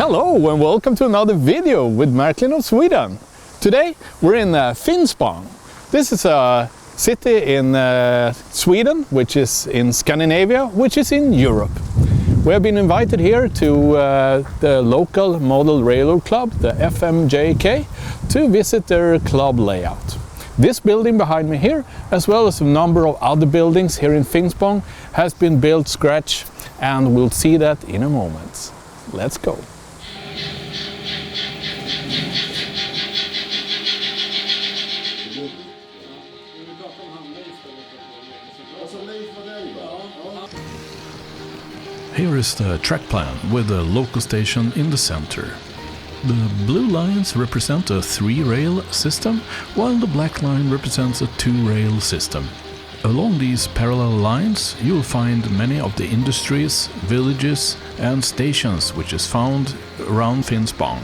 Hello and welcome to another video with Marklinofsweden. Today we're in Finspång. This is a city in Sweden, which is in Scandinavia, which is in Europe. We have been invited here to the local model railroad club, the FMJK, to visit their club layout. This building behind me here, as well as a number of other buildings here in Finspång, has been built scratch, and we'll see that in a moment. Let's go. Here is the track plan with the local station in the center. The blue lines represent a 3-rail system, while the black line represents a 2-rail system. Along these parallel lines you'll find many of the industries, villages and stations which is found around Finspång.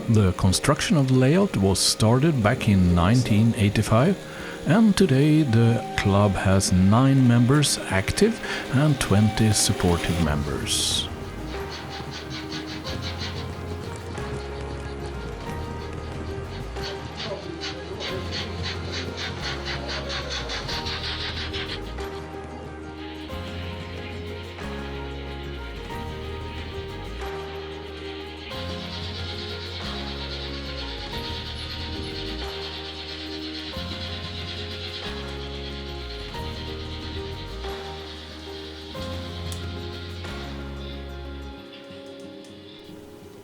The construction of the layout was started back in 1985, and today the club has 9 members active and 20 supportive members.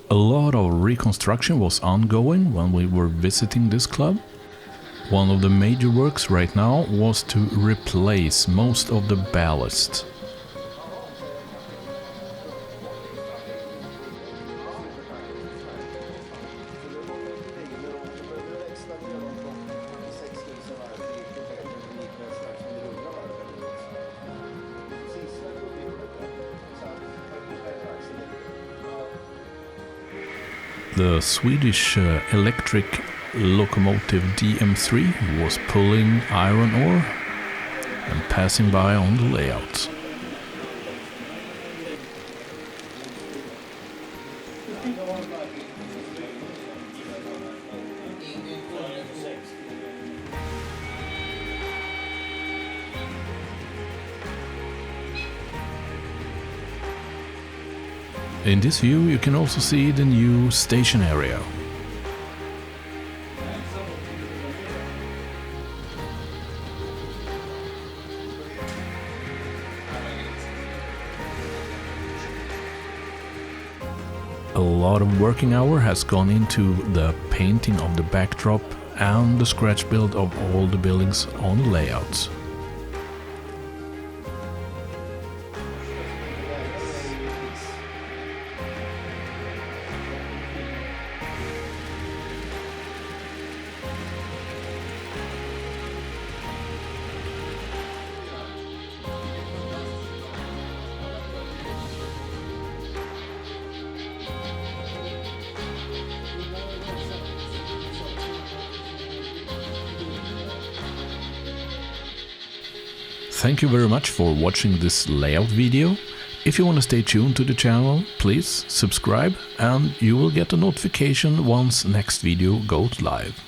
A lot of reconstruction was ongoing when we were visiting this club. One of the major works right now was to replace most of the ballast. The Swedish electric locomotive DM3 was pulling iron ore and passing by on the layout. In this view you can also see the new station area. A lot of working hour has gone into the painting of the backdrop and the scratch build of all the buildings on the layouts. Thank you very much for watching this layout video. If you want to stay tuned to the channel, please subscribe and you will get a notification once next video goes live.